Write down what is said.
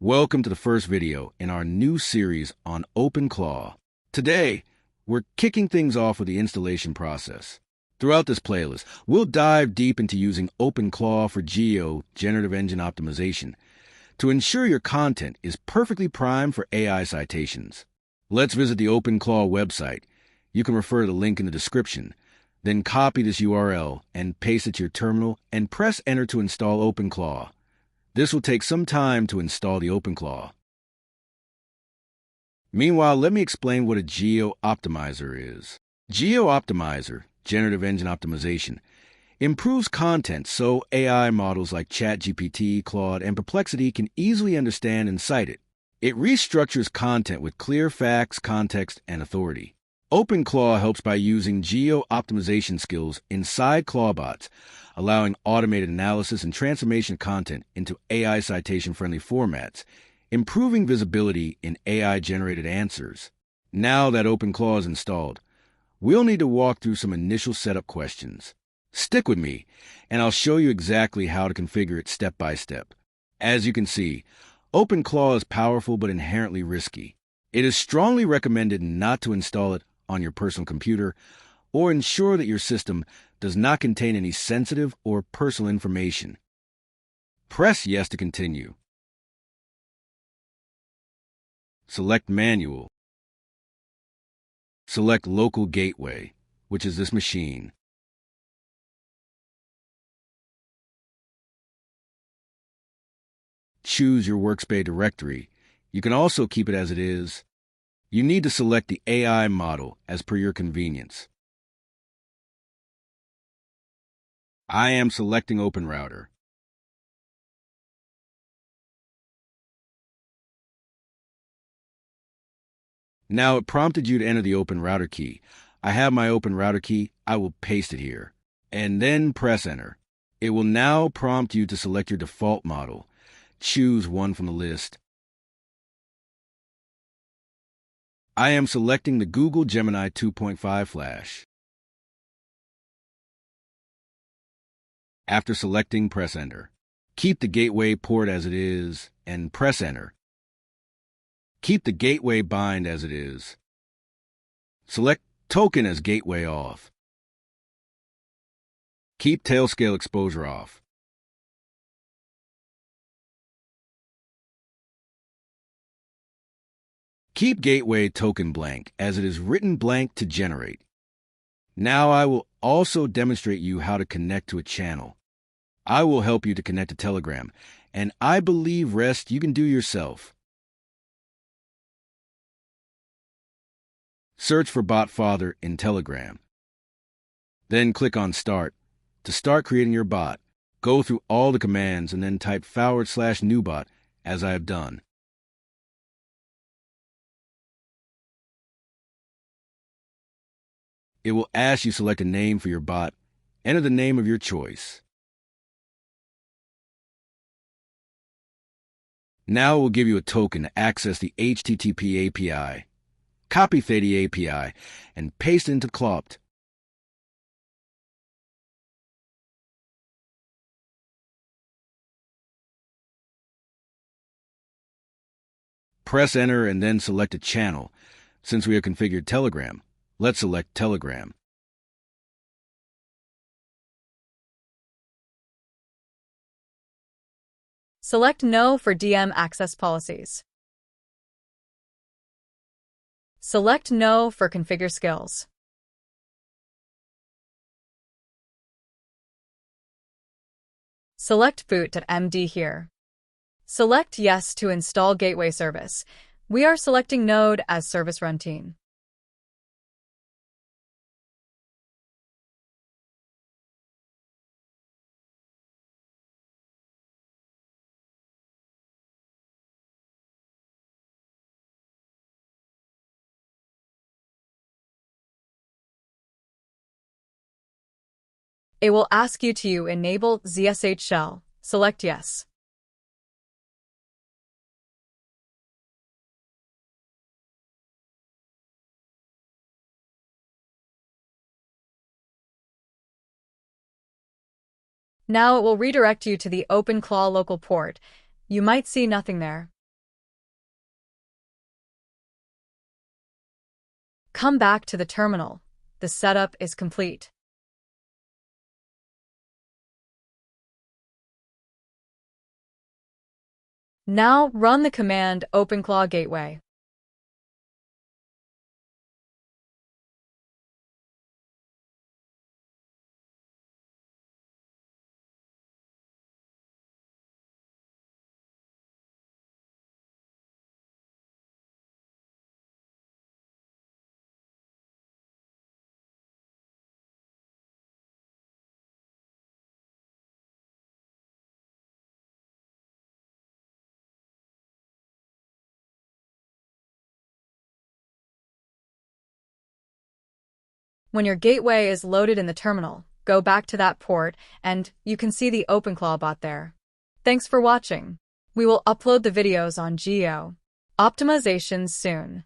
Welcome to the first video in our new series on OpenClaw. Today, we're kicking things off with the installation process. Throughout this playlist, we'll dive deep into using OpenClaw for GEO, generative engine optimization, to ensure your content is perfectly primed for AI citations. Let's visit the OpenClaw website. You can refer to the link in the description. Then copy this URL and paste it to your terminal and press Enter to install OpenClaw. This will take some time to install the OpenClaw. Meanwhile, let me explain what a GEO optimizer is. GEO optimizer, generative engine optimization, improves content so AI models like ChatGPT, Claude, and Perplexity can easily understand and cite it. It restructures content with clear facts, context, and authority. OpenClaw helps by using GEO optimization skills inside Clawbots, allowing automated analysis and transformation of content into AI citation-friendly formats, improving visibility in AI-generated answers. Now that OpenClaw is installed, we'll need to walk through some initial setup questions. Stick with me, and I'll show you exactly how to configure it step by step. As you can see, OpenClaw is powerful but inherently risky. It is strongly recommended not to install it on your personal computer, or ensure that your system does not contain any sensitive or personal information. Press Yes to continue. Select Manual. Select Local Gateway, which is this machine. Choose your workspace directory. You can also keep it as it is. You need to select the AI model as per your convenience. I am selecting OpenRouter. Now it prompted you to enter the OpenRouter key. I have my OpenRouter key. I will paste it here. And then press Enter. It will now prompt you to select your default model. Choose one from the list. I am selecting the Google Gemini 2.5 Flash. After selecting, press Enter. Keep the gateway port as it is, and press Enter. Keep the gateway bind as it is. Select Token as gateway off. Keep tailscale exposure off. Keep gateway token blank, as it is written blank to generate. Now I will also demonstrate you how to connect to a channel. I will help you to connect to Telegram, and I believe rest you can do yourself. Search for BotFather in Telegram. Then click on Start. To start creating your bot, go through all the commands and then type /newbot, as I have done. It will ask you select a name for your bot. Enter the name of your choice. Now it will give you a token to access the HTTP API. Copy the API and paste it into Clopt. Press Enter and then select a channel. Since we have configured Telegram, let's select Telegram. Select No for DM access policies. Select No for configure skills. Select boot.md here. Select Yes to install gateway service. We are selecting Node as service runtime. It will ask you to enable ZSH shell. Select Yes. Now it will redirect you to the OpenClaw local port. You might see nothing there. Come back to the terminal. The setup is complete. Now run the command OpenClaw gateway. When your gateway is loaded in the terminal, go back to that port and you can see the OpenClaw bot there. Thanks for watching. We will upload the videos on geo optimizations soon.